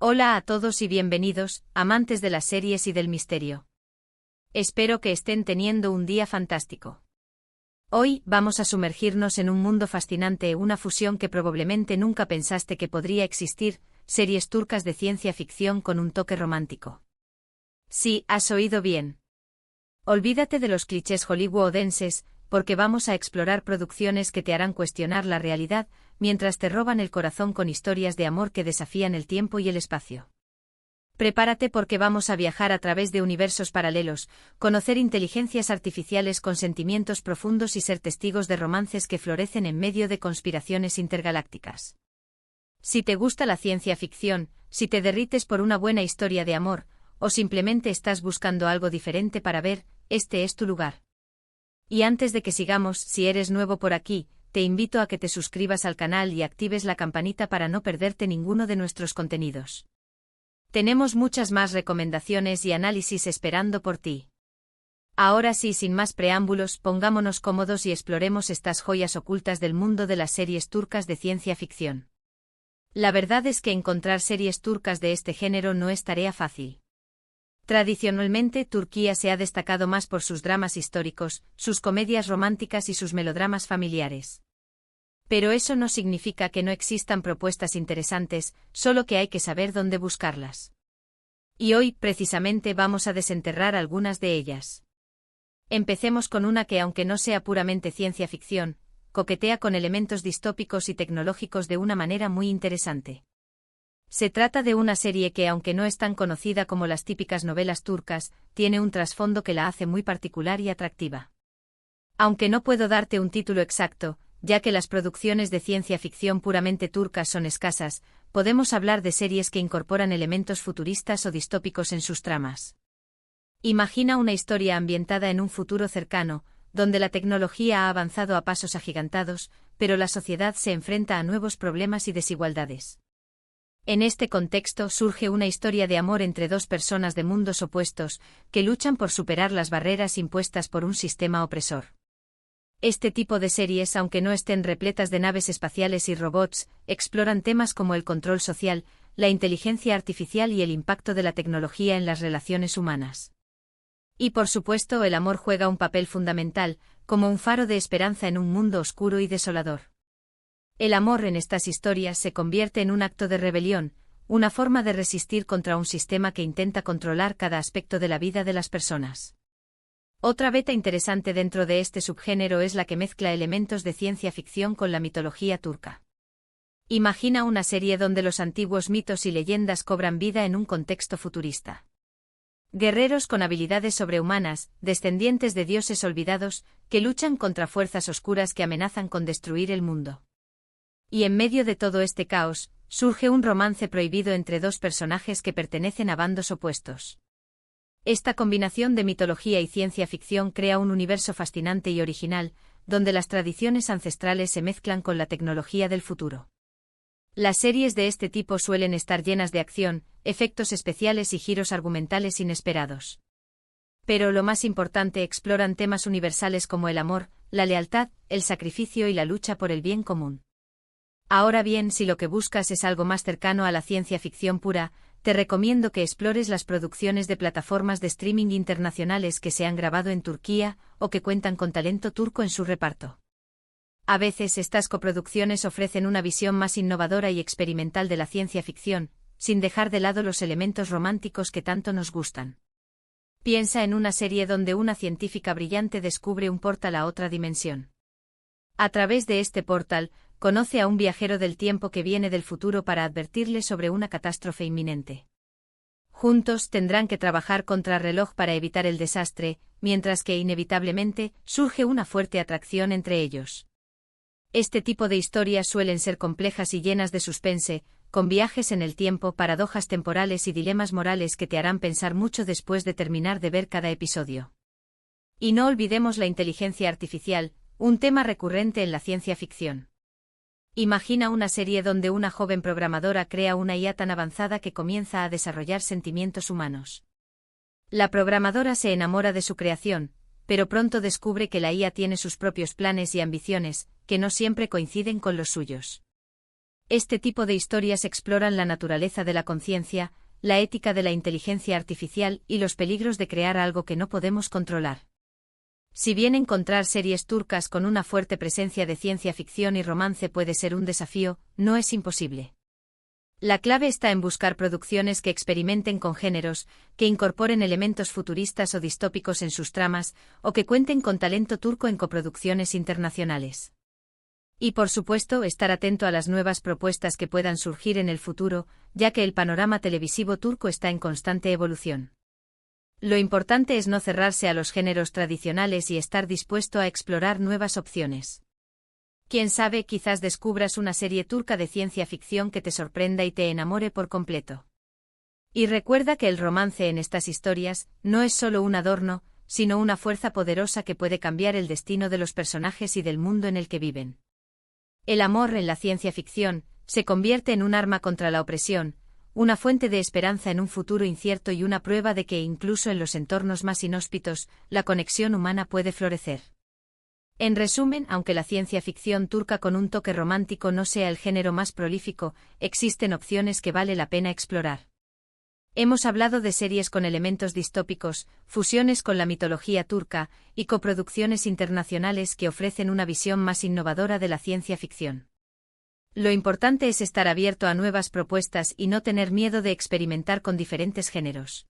Hola a todos y bienvenidos, amantes de las series y del misterio. Espero que estén teniendo un día fantástico. Hoy vamos a sumergirnos en un mundo fascinante, una fusión que probablemente nunca pensaste que podría existir, series turcas de ciencia ficción con un toque romántico. Sí, has oído bien. Olvídate de los clichés hollywoodenses, porque vamos a explorar producciones que te harán cuestionar la realidad, mientras te roban el corazón con historias de amor que desafían el tiempo y el espacio. Prepárate porque vamos a viajar a través de universos paralelos, conocer inteligencias artificiales con sentimientos profundos y ser testigos de romances que florecen en medio de conspiraciones intergalácticas. Si te gusta la ciencia ficción, si te derrites por una buena historia de amor, o simplemente estás buscando algo diferente para ver, este es tu lugar. Y antes de que sigamos, si eres nuevo por aquí, te invito a que te suscribas al canal y actives la campanita para no perderte ninguno de nuestros contenidos. Tenemos muchas más recomendaciones y análisis esperando por ti. Ahora sí, sin más preámbulos, pongámonos cómodos y exploremos estas joyas ocultas del mundo de las series turcas de ciencia ficción. La verdad es que encontrar series turcas de este género no es tarea fácil. Tradicionalmente, Turquía se ha destacado más por sus dramas históricos, sus comedias románticas y sus melodramas familiares. Pero eso no significa que no existan propuestas interesantes, solo que hay que saber dónde buscarlas. Y hoy, precisamente, vamos a desenterrar algunas de ellas. Empecemos con una que, aunque no sea puramente ciencia ficción, coquetea con elementos distópicos y tecnológicos de una manera muy interesante. Se trata de una serie que, aunque no es tan conocida como las típicas novelas turcas, tiene un trasfondo que la hace muy particular y atractiva. Aunque no puedo darte un título exacto, ya que las producciones de ciencia ficción puramente turcas son escasas, podemos hablar de series que incorporan elementos futuristas o distópicos en sus tramas. Imagina una historia ambientada en un futuro cercano, donde la tecnología ha avanzado a pasos agigantados, pero la sociedad se enfrenta a nuevos problemas y desigualdades. En este contexto surge una historia de amor entre dos personas de mundos opuestos, que luchan por superar las barreras impuestas por un sistema opresor. Este tipo de series, aunque no estén repletas de naves espaciales y robots, exploran temas como el control social, la inteligencia artificial y el impacto de la tecnología en las relaciones humanas. Y por supuesto, el amor juega un papel fundamental, como un faro de esperanza en un mundo oscuro y desolador. El amor en estas historias se convierte en un acto de rebelión, una forma de resistir contra un sistema que intenta controlar cada aspecto de la vida de las personas. Otra beta interesante dentro de este subgénero es la que mezcla elementos de ciencia ficción con la mitología turca. Imagina una serie donde los antiguos mitos y leyendas cobran vida en un contexto futurista. Guerreros con habilidades sobrehumanas, descendientes de dioses olvidados, que luchan contra fuerzas oscuras que amenazan con destruir el mundo. Y en medio de todo este caos, surge un romance prohibido entre dos personajes que pertenecen a bandos opuestos. Esta combinación de mitología y ciencia ficción crea un universo fascinante y original, donde las tradiciones ancestrales se mezclan con la tecnología del futuro. Las series de este tipo suelen estar llenas de acción, efectos especiales y giros argumentales inesperados. Pero lo más importante, exploran temas universales como el amor, la lealtad, el sacrificio y la lucha por el bien común. Ahora bien, si lo que buscas es algo más cercano a la ciencia ficción pura, te recomiendo que explores las producciones de plataformas de streaming internacionales que se han grabado en Turquía o que cuentan con talento turco en su reparto. A veces estas coproducciones ofrecen una visión más innovadora y experimental de la ciencia ficción, sin dejar de lado los elementos románticos que tanto nos gustan. Piensa en una serie donde una científica brillante descubre un portal a otra dimensión. A través de este portal, conoce a un viajero del tiempo que viene del futuro para advertirle sobre una catástrofe inminente. Juntos tendrán que trabajar contrarreloj para evitar el desastre, mientras que inevitablemente surge una fuerte atracción entre ellos. Este tipo de historias suelen ser complejas y llenas de suspense, con viajes en el tiempo, paradojas temporales y dilemas morales que te harán pensar mucho después de terminar de ver cada episodio. Y no olvidemos la inteligencia artificial, un tema recurrente en la ciencia ficción. Imagina una serie donde una joven programadora crea una IA tan avanzada que comienza a desarrollar sentimientos humanos. La programadora se enamora de su creación, pero pronto descubre que la IA tiene sus propios planes y ambiciones, que no siempre coinciden con los suyos. Este tipo de historias exploran la naturaleza de la conciencia, la ética de la inteligencia artificial y los peligros de crear algo que no podemos controlar. Si bien encontrar series turcas con una fuerte presencia de ciencia ficción y romance puede ser un desafío, no es imposible. La clave está en buscar producciones que experimenten con géneros, que incorporen elementos futuristas o distópicos en sus tramas, o que cuenten con talento turco en coproducciones internacionales. Y por supuesto, estar atento a las nuevas propuestas que puedan surgir en el futuro, ya que el panorama televisivo turco está en constante evolución. Lo importante es no cerrarse a los géneros tradicionales y estar dispuesto a explorar nuevas opciones. Quién sabe, quizás descubras una serie turca de ciencia ficción que te sorprenda y te enamore por completo. Y recuerda que el romance en estas historias no es solo un adorno, sino una fuerza poderosa que puede cambiar el destino de los personajes y del mundo en el que viven. El amor en la ciencia ficción se convierte en un arma contra la opresión, una fuente de esperanza en un futuro incierto y una prueba de que incluso en los entornos más inhóspitos, la conexión humana puede florecer. En resumen, aunque la ciencia ficción turca con un toque romántico no sea el género más prolífico, existen opciones que vale la pena explorar. Hemos hablado de series con elementos distópicos, fusiones con la mitología turca, y coproducciones internacionales que ofrecen una visión más innovadora de la ciencia ficción. Lo importante es estar abierto a nuevas propuestas y no tener miedo de experimentar con diferentes géneros.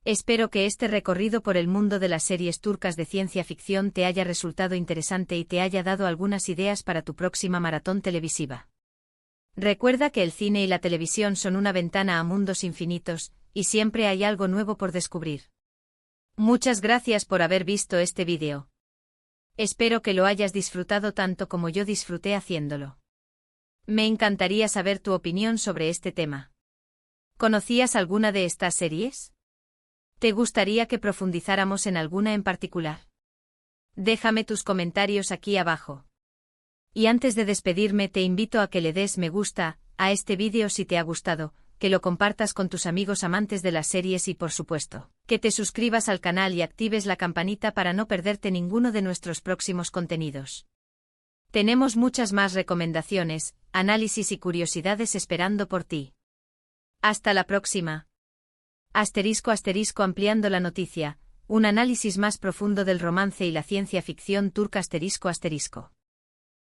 Espero que este recorrido por el mundo de las series turcas de ciencia ficción te haya resultado interesante y te haya dado algunas ideas para tu próxima maratón televisiva. Recuerda que el cine y la televisión son una ventana a mundos infinitos, y siempre hay algo nuevo por descubrir. Muchas gracias por haber visto este vídeo. Espero que lo hayas disfrutado tanto como yo disfruté haciéndolo. Me encantaría saber tu opinión sobre este tema. ¿Conocías alguna de estas series? ¿Te gustaría que profundizáramos en alguna en particular? Déjame tus comentarios aquí abajo. Y antes de despedirme te invito a que le des me gusta a este vídeo si te ha gustado, que lo compartas con tus amigos amantes de las series y por supuesto, que te suscribas al canal y actives la campanita para no perderte ninguno de nuestros próximos contenidos. Tenemos muchas más recomendaciones, análisis y curiosidades esperando por ti. Hasta la próxima. *** ampliando la noticia, un análisis más profundo del romance y la ciencia ficción turca ***.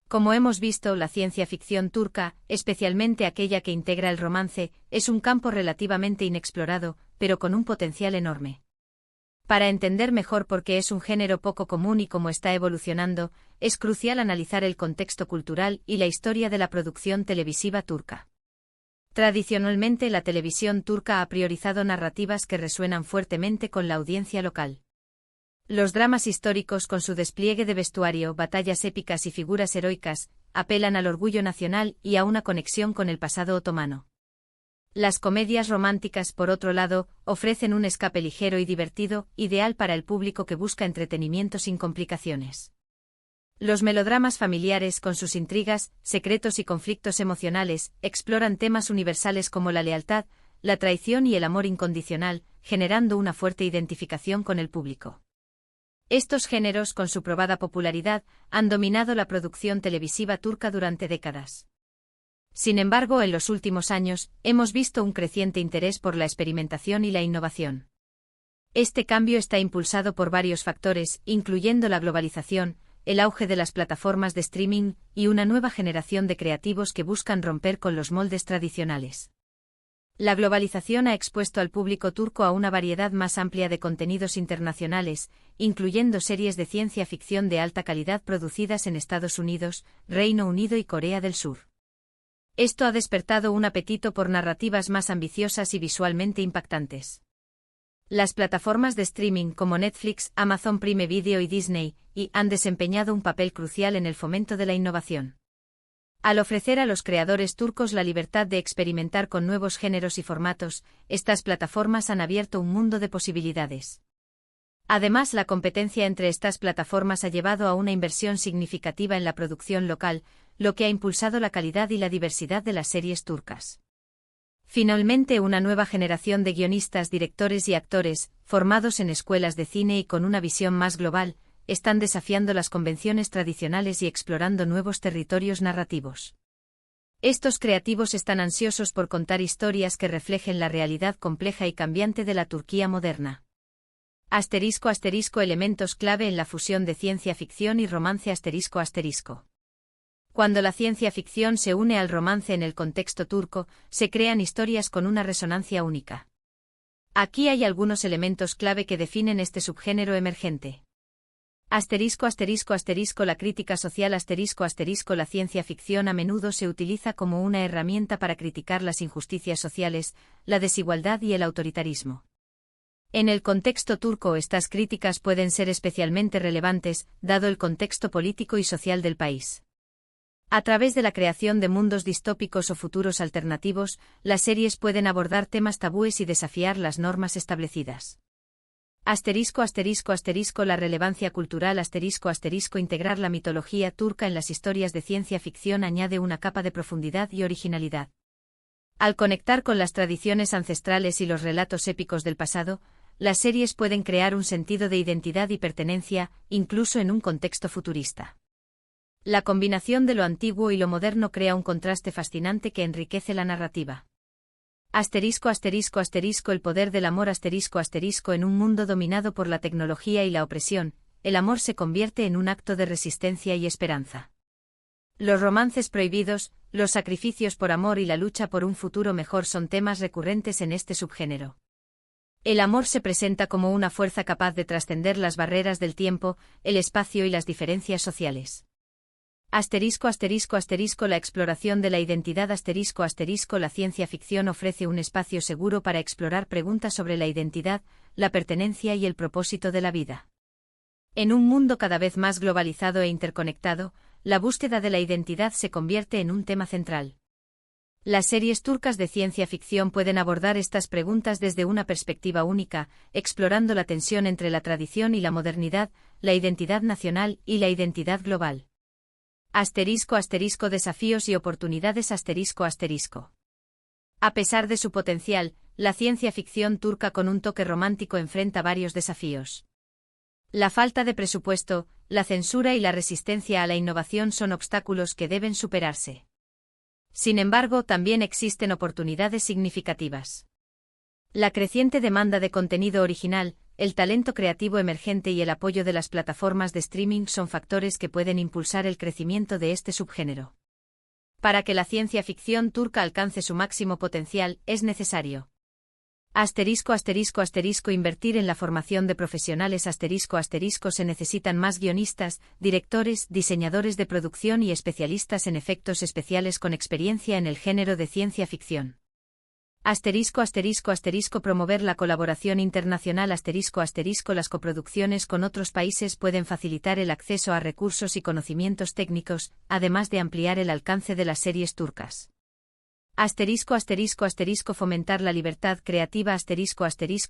Como hemos visto, la ciencia ficción turca, especialmente aquella que integra el romance, es un campo relativamente inexplorado, pero con un potencial enorme. Para entender mejor por qué es un género poco común y cómo está evolucionando, es crucial analizar el contexto cultural y la historia de la producción televisiva turca. Tradicionalmente, la televisión turca ha priorizado narrativas que resuenan fuertemente con la audiencia local. Los dramas históricos, con su despliegue de vestuario, batallas épicas y figuras heroicas, apelan al orgullo nacional y a una conexión con el pasado otomano. Las comedias románticas, por otro lado, ofrecen un escape ligero y divertido, ideal para el público que busca entretenimiento sin complicaciones. Los melodramas familiares, con sus intrigas, secretos y conflictos emocionales, exploran temas universales como la lealtad, la traición y el amor incondicional, generando una fuerte identificación con el público. Estos géneros, con su probada popularidad, han dominado la producción televisiva turca durante décadas. Sin embargo, en los últimos años, hemos visto un creciente interés por la experimentación y la innovación. Este cambio está impulsado por varios factores, incluyendo la globalización, el auge de las plataformas de streaming y una nueva generación de creativos que buscan romper con los moldes tradicionales. La globalización ha expuesto al público turco a una variedad más amplia de contenidos internacionales, incluyendo series de ciencia ficción de alta calidad producidas en Estados Unidos, Reino Unido y Corea del Sur. Esto ha despertado un apetito por narrativas más ambiciosas y visualmente impactantes. Las plataformas de streaming como Netflix, Amazon Prime Video y Disney han desempeñado un papel crucial en el fomento de la innovación. Al ofrecer a los creadores turcos la libertad de experimentar con nuevos géneros y formatos, estas plataformas han abierto un mundo de posibilidades. Además, la competencia entre estas plataformas ha llevado a una inversión significativa en la producción local, lo que ha impulsado la calidad y la diversidad de las series turcas. Finalmente, una nueva generación de guionistas, directores y actores, formados en escuelas de cine y con una visión más global, están desafiando las convenciones tradicionales y explorando nuevos territorios narrativos. Estos creativos están ansiosos por contar historias que reflejen la realidad compleja y cambiante de la Turquía moderna. *** Elementos clave en la fusión de ciencia ficción y romance ***. Cuando la ciencia ficción se une al romance en el contexto turco, se crean historias con una resonancia única. Aquí hay algunos elementos clave que definen este subgénero emergente. ***. La crítica social ***. La ciencia ficción a menudo se utiliza como una herramienta para criticar las injusticias sociales, la desigualdad y el autoritarismo. En el contexto turco estas críticas pueden ser especialmente relevantes, dado el contexto político y social del país. A través de la creación de mundos distópicos o futuros alternativos, las series pueden abordar temas tabúes y desafiar las normas establecidas. La relevancia cultural integrar la mitología turca en las historias de ciencia ficción añade una capa de profundidad y originalidad. Al conectar con las tradiciones ancestrales y los relatos épicos del pasado, las series pueden crear un sentido de identidad y pertenencia, incluso en un contexto futurista. La combinación de lo antiguo y lo moderno crea un contraste fascinante que enriquece la narrativa. El poder del amor en un mundo dominado por la tecnología y la opresión, el amor se convierte en un acto de resistencia y esperanza. Los romances prohibidos, los sacrificios por amor y la lucha por un futuro mejor son temas recurrentes en este subgénero. El amor se presenta como una fuerza capaz de trascender las barreras del tiempo, el espacio y las diferencias sociales. La exploración de la identidad la ciencia ficción ofrece un espacio seguro para explorar preguntas sobre la identidad, la pertenencia y el propósito de la vida. En un mundo cada vez más globalizado e interconectado, la búsqueda de la identidad se convierte en un tema central. Las series turcas de ciencia ficción pueden abordar estas preguntas desde una perspectiva única, explorando la tensión entre la tradición y la modernidad, la identidad nacional y la identidad global. Desafíos y oportunidades A pesar de su potencial, la ciencia ficción turca con un toque romántico enfrenta varios desafíos. La falta de presupuesto, la censura y la resistencia a la innovación son obstáculos que deben superarse. Sin embargo, también existen oportunidades significativas. La creciente demanda de contenido original, el talento creativo emergente y el apoyo de las plataformas de streaming son factores que pueden impulsar el crecimiento de este subgénero. Para que la ciencia ficción turca alcance su máximo potencial, es necesario invertir en la formación de profesionales se necesitan más guionistas, directores, diseñadores de producción y especialistas en efectos especiales con experiencia en el género de ciencia ficción. Promover la colaboración internacional las coproducciones con otros países pueden facilitar el acceso a recursos y conocimientos técnicos, además de ampliar el alcance de las series turcas. Fomentar la libertad creativa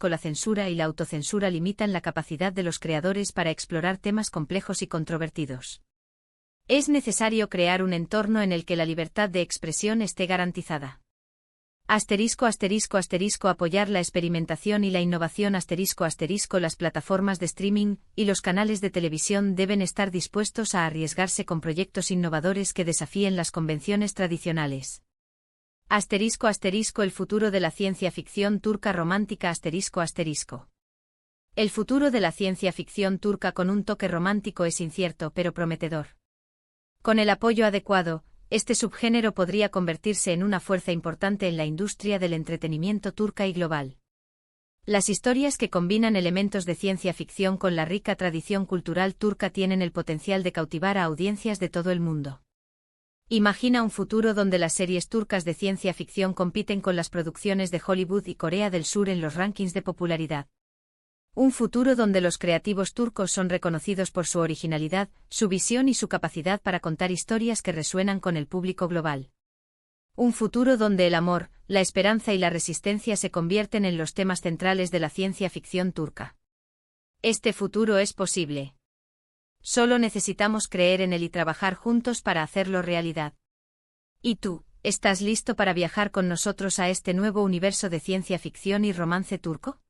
la censura y la autocensura limitan la capacidad de los creadores para explorar temas complejos y controvertidos. Es necesario crear un entorno en el que la libertad de expresión esté garantizada. Apoyar la experimentación y la innovación las plataformas de streaming y los canales de televisión deben estar dispuestos a arriesgarse con proyectos innovadores que desafíen las convenciones tradicionales. El futuro de la ciencia ficción turca romántica El futuro de la ciencia ficción turca con un toque romántico es incierto pero prometedor. Con el apoyo adecuado, este subgénero podría convertirse en una fuerza importante en la industria del entretenimiento turca y global. Las historias que combinan elementos de ciencia ficción con la rica tradición cultural turca tienen el potencial de cautivar a audiencias de todo el mundo. Imagina un futuro donde las series turcas de ciencia ficción compiten con las producciones de Hollywood y Corea del Sur en los rankings de popularidad. Un futuro donde los creativos turcos son reconocidos por su originalidad, su visión y su capacidad para contar historias que resuenan con el público global. Un futuro donde el amor, la esperanza y la resistencia se convierten en los temas centrales de la ciencia ficción turca. Este futuro es posible. Solo necesitamos creer en él y trabajar juntos para hacerlo realidad. ¿Y tú, estás listo para viajar con nosotros a este nuevo universo de ciencia ficción y romance turco?